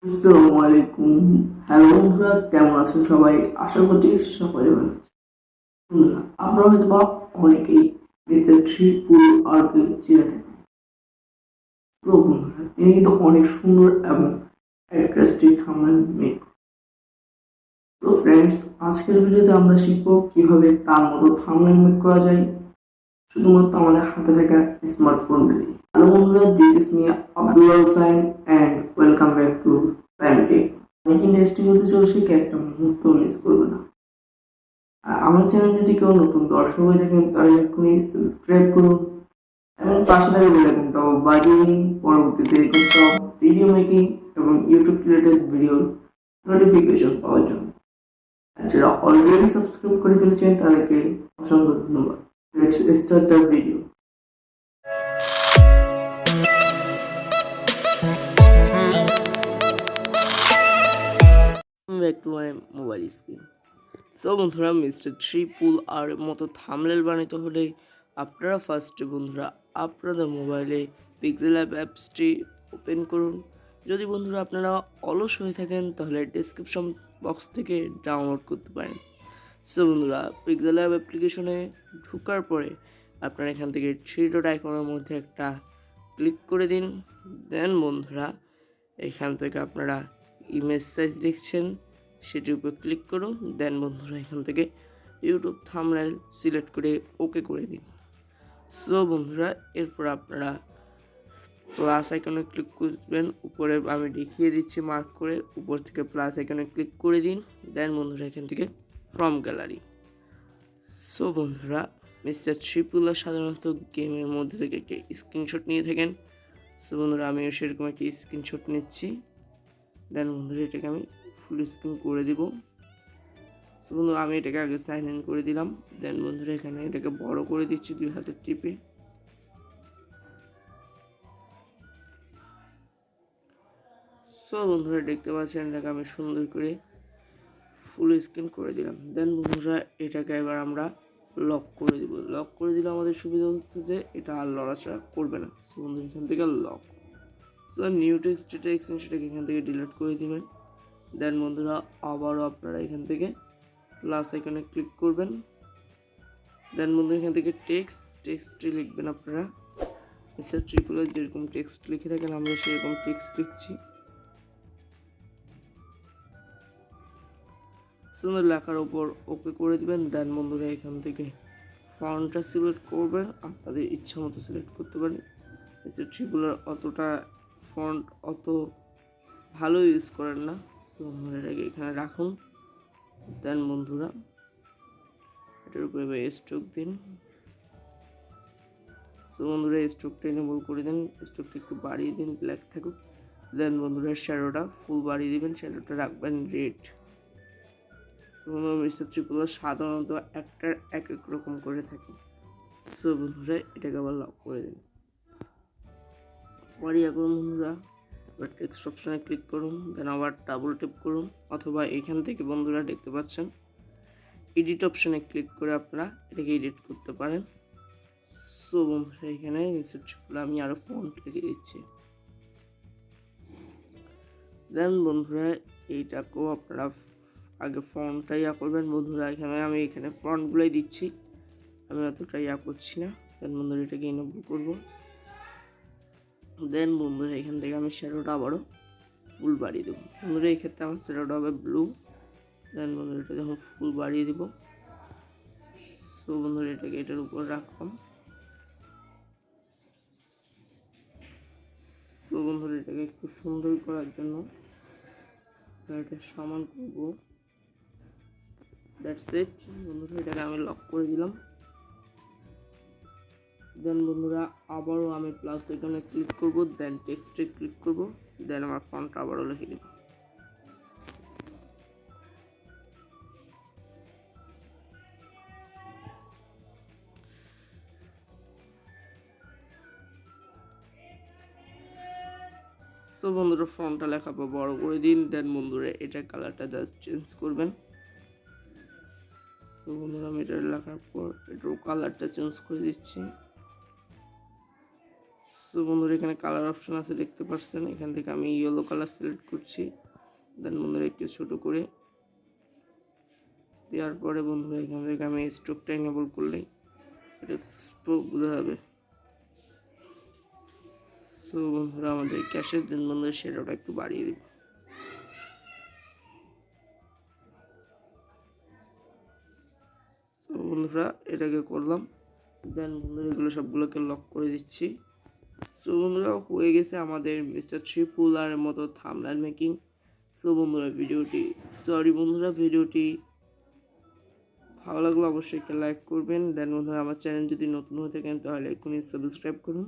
আসসালামু আলাইকুম। হ্যালো বন্ধুরা, কেমন আছেন সবাই? আশা করছি সকলে ভালো আছেন। বন্ধুরা, আপনারা হয়তো বা অনেকেই মিস্টার ট্রিপল আরকে চিনে থাকেন। তো বন্ধুরা, তিনি কিন্তু অনেক সুন্দর এবং অ্যাট্রাক্টিভ থাম্বনেল মেক। তো ফ্রেন্ডস, আজকের ভিডিওতে আমরা শিখবো কিভাবে তার মতো থাম্বনেল মেক করা যায় শুধুমাত্র আমাদের হাতে থাকা স্মার্টফোন দিয়ে। হ্যালো বন্ধুরা, this is me R.Sayem and welcome back to Sayem Tech। Make industry হতে চলছে কি একটা মুহূর্ত মিস করবে না। আর আমার চ্যানেল যদি কেউ নতুন দর্শক হয়ে থাকেন তাহলে এক্ষুনি সাবস্ক্রাইব করুন এবং পাশে থাকা বেল আইকনটাও বাজিয়ে দিন পরবর্তীতে এরকম সব ভিডিও মেকিং এবং ইউটিউব রিলেটেড ভিডিওর নোটিফিকেশন পাওয়ার জন্য। আর যারা অলরেডি সাবস্ক্রাইব করে ফেলেছেন তাদেরকে অসংখ্য ধন্যবাদ। Let's start the video. Back to my mobile screen. So বন্ধুরা, মিস্টার ট্রিপল আর মতো থাম্বনেল বানাতে হলে আপনারা ফার্স্টে বন্ধুরা আপনাদের মোবাইলে পিক্সেল অ্যাপসটি ওপেন করুন। যদি বন্ধুরা আপনারা অলস হয়ে থাকেন তাহলে ডেসক্রিপশন বক্স থেকে ডাউনলোড করতে পারেন। সো বন্ধুরা, পিক্সেল অ্যাপ্লিকেশনে ঢোকার পরে আপনারা এখান থেকে থ্রি ডট আইকনের মধ্যে একটা ক্লিক করে দিন। দেন বন্ধুরা এখান থেকে আপনারা ইমেজ সাইজ দেখছেন সেটির উপর ক্লিক করুন। দেন বন্ধুরা এখান থেকে ইউটিউব থাম্বনেল সিলেক্ট করে ওকে করে দিন। সো বন্ধুরা এরপর আপনারা প্লাস আইকনে ক্লিক করবেন। উপরে আমি দেখিয়ে দিচ্ছি মার্ক করে, উপর থেকে প্লাস আইকনে ক্লিক করে দিন। দেন বন্ধুরা এখান থেকে ফ্রম গ্যালারি। সো বন্ধুরা, মিস্টার ট্রিপল সাধারণত গেমের মধ্যে থেকে একটা স্ক্রিনশট নিয়ে থাকেন। সো বন্ধুরা আমিও সেরকম একটা স্ক্রিনশট নিচ্ছি। দেন বন্ধুরা এটাকে আমি ফুল স্ক্রিন করে দিব। সো বন্ধুরা আমি এটাকে আগে সাইন ইন করে দিলাম। দেন বন্ধুরা এখানে এটাকে বড় করে দিচ্ছি দুই হাতের টিপে। সো বন্ধুরা দেখতে পাচ্ছেন এটাকে আমি সুন্দর করে ফুল স্ক্রিন করে দিলাম। দেন বন্ধুরা এটাকে এবার আমরা লক করে দিব। লক করে দিলে আমাদের সুবিধা হচ্ছে যে এটা আর লড়াচড়া করবে না। সো বন্ধুরা এখান থেকে লক। সো নিউ টেক্সট যেটা সেটাকে এখান থেকে ডিলিট করে দিবেন। দেন বন্ধুরা আবারও আপনারা এখান থেকে প্লাস আইকনে ক্লিক করবেন। দেন বন্ধুরা এখান থেকে টেক্সটটি লিখবেন আপনারা। মিস্টার ট্রিপলের যেরকম টেক্সট লিখে থাকেন আমরা সেরকম টেক্সট লিখছি। সুন্দর লেখার উপর ওকে করে দিবেন। দেন বন্ধুরা এখান থেকে ফন্টটা সিলেক্ট করবেন, আপনাদের ইচ্ছা মতো সিলেক্ট করতে পারেন। মিস্টার ট্রিপলের অতটা ফন্ট অত ভালো ইউজ করেন না। সো বন্ধুরা এটাকে এখানে রাখুন। দেন বন্ধুরা এটার উপরে স্ট্রোক দিন। সো বন্ধুরা স্ট্রোকটা এনেবল করে দিন, স্ট্রোকটা একটু বাড়িয়ে দিন, ব্ল্যাক থাকুক। দেন বন্ধুরা শ্যাডোটা ফুল বাড়িয়ে দিবেন, শ্যাডোটা রাখবেন রেড। সো বন্ধুরা মিস্টার ট্রিপল সাধারণত একটার এক এক রকম করে থাকে। সো বন্ধুরা এটাকে আবার লক করে দিন। বাড়িয়ে করুন বন্ধুরা, এবার টেক্সট অপশানে ক্লিক করুন। দেন আবার ডাবল ট্যাপ করুন, অথবা এখান থেকে বন্ধুরা দেখতে পাচ্ছেন এডিট অপশানে ক্লিক করে আপনারা এটাকে এডিট করতে পারেন। সো বন্ধুরা এখানে মিস্টার ট্রিপল আমি আরও ফন্ট লিখে দিচ্ছি। দেন বন্ধুরা এইটাকেও আপনারা আগে ফন্টটা করবেন। বন্ধুরা এখানে ফন্টগুলোই দিচ্ছি, আমি অতটা করছি না। দেন বন্ধুরা এটাকে এনেবল করবো। দেন বন্ধুরা এখান থেকে আমি শ্যাডোটা আবারও ফুল বাড়িয়ে দেবো। বন্ধুরা এই ক্ষেত্রে আমার শ্যাডোটা হবে ব্লু। দেন বন্ধুরা এটা যখন ফুল বাড়িয়ে দিব। তো বন্ধুরা এটাকে এটার উপর রাখলাম। তো বন্ধুরা এটাকে একটু সুন্দর করার জন্য এটা সমান করব। That's it. বন্ধুরা এটাকে আমি লক করে দিলাম। দেন বন্ধুরা আবারও আমি প্লাস এখানে ক্লিক করব। দেন টেক্সটে ক্লিক করব। দেন আমার ফন্টটা আবারও লিখে দেব। তো বন্ধুরা ফন্টটা লেখা পর বড় করে দিন। দেন বন্ধুরা এটা কালারটা জাস্ট চেঞ্জ করবেন। তো বন্ধুরা আমি এটা লেখার পর এটার কালারটা চেঞ্জ করে দিচ্ছি। তো বন্ধুরা এখানে কালার অপশন আছে দেখতে পাচ্ছেন, এখান থেকে আমি ইয়েলো কালার সিলেক্ট করছি। দেন বন্ধুরা একটু ছোট করে দেওয়ার পরে বন্ধুরা এখান থেকে আমি স্ট্রোকটা এনেবল করলেই এটা স্ট্রোক বোঝা যাবে। তো বন্ধুরা আমাদের ক্যাশের দেন বন্ধুরা সেটাটা একটু বাড়িয়ে দিব। তো বন্ধুরা এটাকে করলাম। দেন বন্ধুরা এগুলো সবগুলোকে লক করে দিচ্ছি। সো বন্ধুরা হয়ে গেছে আমাদের মিস্টার ট্রিপল মতো থাম্বনেল মেকিং। সো বন্ধুরা ভিডিওটি ভালো লাগলে অবশ্যই একটা লাইক করবেন। দেন বন্ধুরা আমার চ্যানেল যদি নতুন হয়ে থাকেন তাহলে এখনই সাবস্ক্রাইব করুন।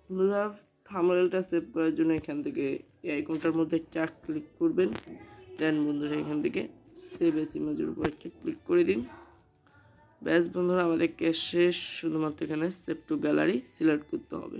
বন্ধুরা থাম্বনেলটা সেভ করার জন্য এখান থেকে এই আইকনটার মধ্যে একটা ক্লিক করবেন। দেন বন্ধুরা এখান থেকে সেভ এস ইমেজের উপর একটা ক্লিক করে দিন। ব্যাস বন্ধুরা আমাদের শেষ, শুধুমাত্র এখানে সেভ টু গ্যালারি সিলেক্ট করতে হবে।